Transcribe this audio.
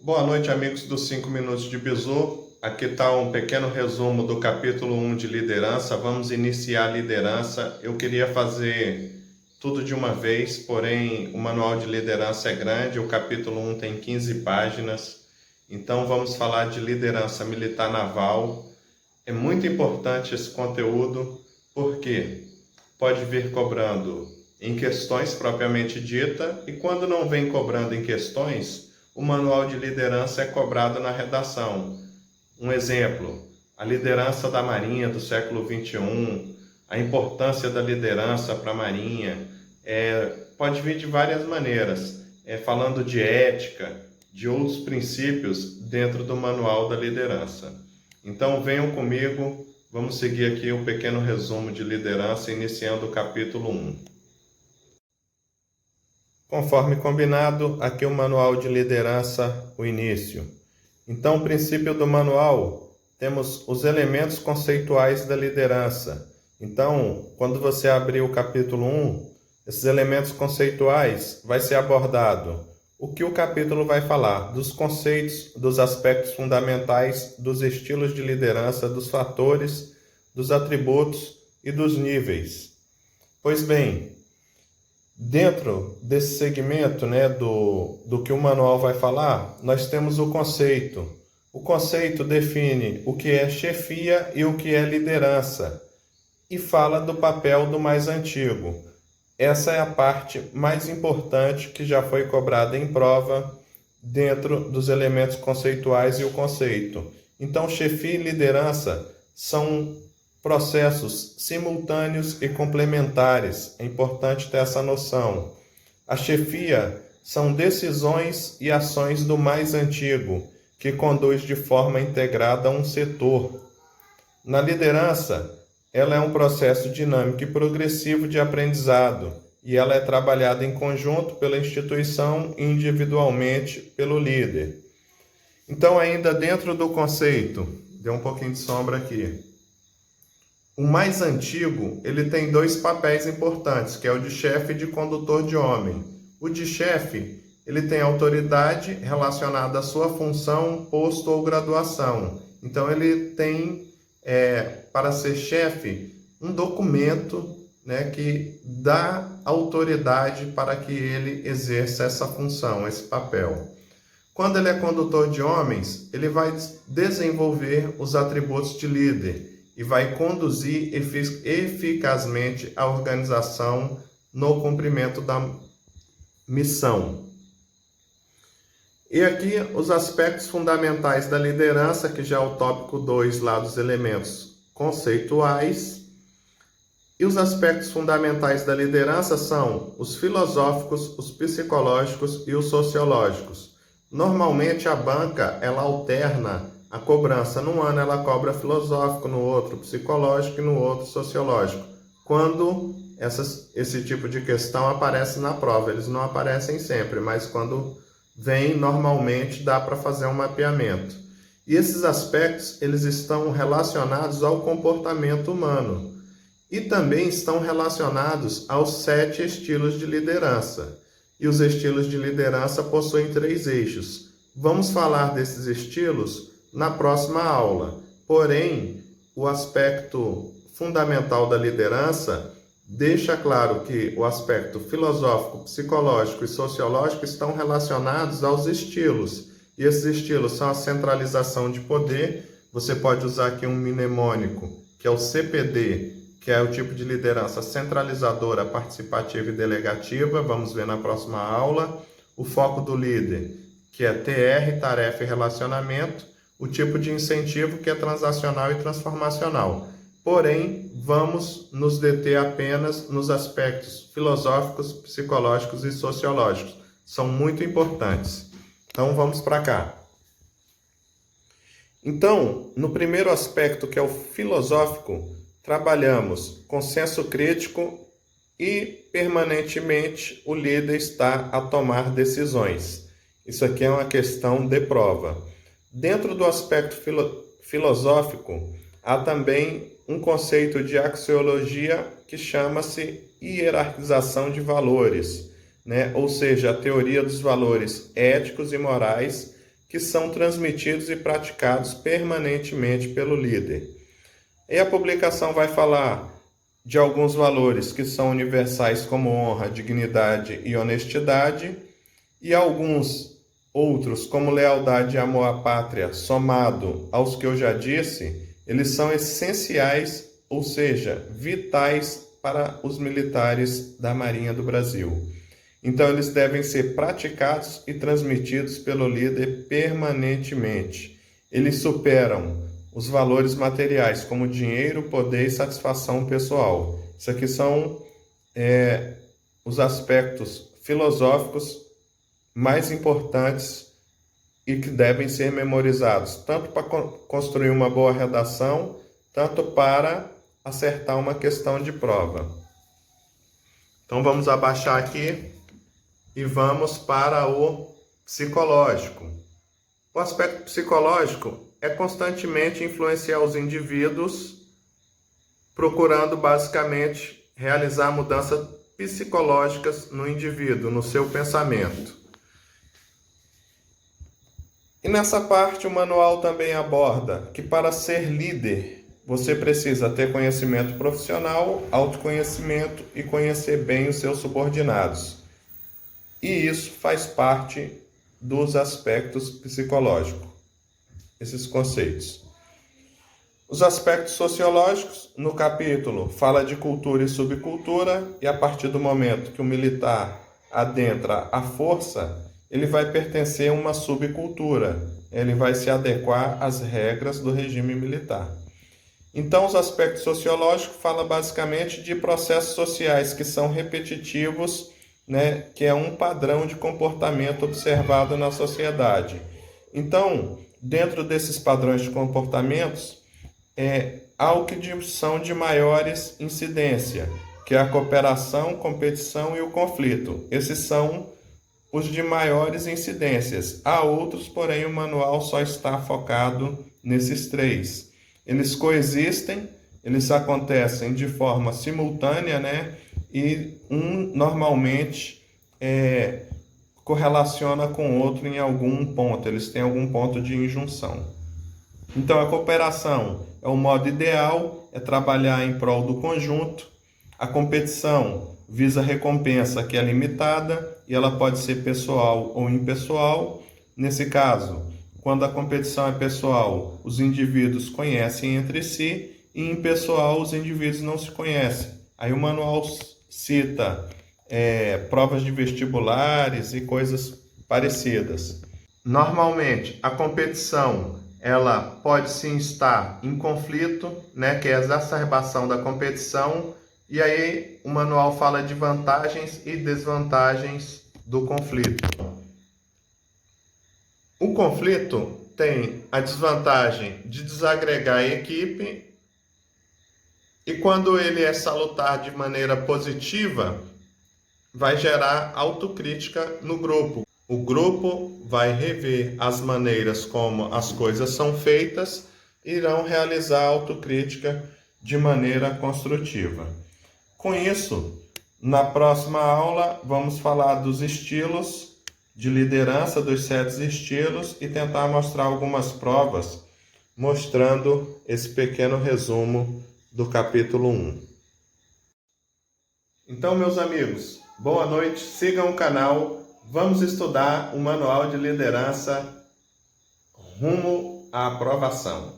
Boa noite, amigos dos 5 Minutos de Bizu. Aqui está um pequeno resumo do capítulo 1 de liderança. Vamos iniciar a liderança. Eu queria fazer tudo de uma vez, porém o manual de liderança é grande. O capítulo 1 tem 15 páginas. Então vamos falar de liderança militar naval. É muito importante esse conteúdo, porque pode vir cobrando em questões propriamente dita, e quando não vem cobrando em questões, o manual de liderança é cobrado na redação. Um exemplo, a liderança da Marinha do século XXI, a importância da liderança para a Marinha, pode vir de várias maneiras, falando de ética, de outros princípios dentro do manual da liderança. Então venham comigo, vamos seguir aqui um pequeno resumo de liderança, iniciando o capítulo 1. Conforme combinado, aqui o manual de liderança, o início. Então, o princípio do manual, temos os elementos conceituais da liderança. Então, quando você abrir o capítulo 1, esses elementos conceituais vai ser abordado. O que o capítulo vai falar? Dos conceitos, dos aspectos fundamentais, dos estilos de liderança, dos fatores, dos atributos e dos níveis. Pois bem, dentro desse segmento, do que o manual vai falar, nós temos o conceito. O conceito define o que é chefia e o que é liderança, e fala do papel do mais antigo. Essa é a parte mais importante que já foi cobrada em prova dentro dos elementos conceituais e o conceito. Então, chefia e liderança são processos simultâneos e complementares. É importante ter essa noção. A chefia são decisões e ações do mais antigo, que conduz de forma integrada a um setor. Na liderança, ela é um processo dinâmico e progressivo de aprendizado, e ela é trabalhada em conjunto pela instituição e individualmente pelo líder. Então, ainda dentro do conceito, deu um pouquinho de sombra aqui. O mais antigo, ele tem dois papéis importantes, que é o de chefe e de condutor de homem. O de chefe, ele tem autoridade relacionada à sua função, posto ou graduação. Então, ele tem, para ser chefe, um documento, que dá autoridade para que ele exerça essa função, esse papel. Quando ele é condutor de homens, ele vai desenvolver os atributos de líder e vai conduzir eficazmente a organização no cumprimento da missão. E aqui os aspectos fundamentais da liderança, que já é o tópico 2 lá dos elementos conceituais. E os aspectos fundamentais da liderança são os filosóficos, os psicológicos e os sociológicos. Normalmente a banca, ela alterna a cobrança. Num ano ela cobra filosófico, no outro psicológico e no outro sociológico. Quando esse tipo de questão aparece na prova, eles não aparecem sempre, mas quando vem, normalmente dá para fazer um mapeamento. E esses aspectos, eles estão relacionados ao comportamento humano e também estão relacionados aos 7 estilos de liderança. E os estilos de liderança possuem 3 eixos. Vamos falar desses estilos na próxima aula. Porém, o aspecto fundamental da liderança deixa claro que o aspecto filosófico, psicológico e sociológico estão relacionados aos estilos. E esses estilos são a centralização de poder. Você pode usar aqui um mnemônico, que é o CPD, que é o tipo de liderança centralizadora, participativa e delegativa. Vamos ver na próxima aula. O foco do líder, que é TR, tarefa e relacionamento. O tipo de incentivo, que é transacional e transformacional. Porém, vamos nos deter apenas nos aspectos filosóficos, psicológicos e sociológicos. São muito importantes. Então, vamos para cá. Então, no primeiro aspecto, que é o filosófico, trabalhamos com senso crítico e, permanentemente, o líder está a tomar decisões. Isso aqui é uma questão de prova. Dentro do aspecto filosófico, há também um conceito de axiologia que chama-se hierarquização de valores, Ou seja, a teoria dos valores éticos e morais que são transmitidos e praticados permanentemente pelo líder. E a publicação vai falar de alguns valores que são universais, como honra, dignidade e honestidade, e alguns outros, como lealdade e amor à pátria, somado aos que eu já disse, eles são essenciais, ou seja, vitais para os militares da Marinha do Brasil. Então, eles devem ser praticados e transmitidos pelo líder permanentemente. Eles superam os valores materiais, como dinheiro, poder e satisfação pessoal. Isso aqui são os aspectos filosóficos mais importantes e que devem ser memorizados, tanto para construir uma boa redação, tanto para acertar uma questão de prova. Então, vamos abaixar aqui e vamos para o psicológico. O aspecto psicológico é constantemente influenciar os indivíduos, procurando basicamente realizar mudanças psicológicas no indivíduo, no seu pensamento. E nessa parte o manual também aborda que para ser líder, você precisa ter conhecimento profissional, autoconhecimento e conhecer bem os seus subordinados. E isso faz parte dos aspectos psicológicos, esses conceitos. Os aspectos sociológicos, no capítulo, fala de cultura e subcultura, e a partir do momento que o militar adentra a força, ele vai pertencer a uma subcultura, ele vai se adequar às regras do regime militar. Então, os aspectos sociológicos falam basicamente de processos sociais que são repetitivos, que é um padrão de comportamento observado na sociedade. Então, dentro desses padrões de comportamentos, há o que são de maiores incidência, que é a cooperação, competição e o conflito. Esses são os de maiores incidências. Há outros, porém o manual só está focado nesses três. Eles coexistem, eles acontecem de forma simultânea, e um normalmente correlaciona com o outro em algum ponto, eles têm algum ponto de injunção. Então, a cooperação é o modo ideal, é trabalhar em prol do conjunto. A competição visa recompensa que é limitada e ela pode ser pessoal ou impessoal. Nesse caso, quando a competição é pessoal, os indivíduos conhecem entre si, e impessoal, os indivíduos não se conhecem. Aí o manual cita provas de vestibulares e coisas parecidas. Normalmente, a competição ela pode se instar em conflito, que é a exacerbação da competição, e aí o manual fala de vantagens e desvantagens do conflito. O conflito tem a desvantagem de desagregar a equipe, e quando ele é salutar de maneira positiva, vai gerar autocrítica no grupo. O grupo vai rever as maneiras como as coisas são feitas e irão realizar autocrítica de maneira construtiva. Com isso, na próxima aula, vamos falar dos estilos de liderança, dos 7 estilos, e tentar mostrar algumas provas, mostrando esse pequeno resumo do capítulo 1. Então, meus amigos, boa noite, sigam o canal. Vamos estudar o Manual de Liderança rumo à aprovação.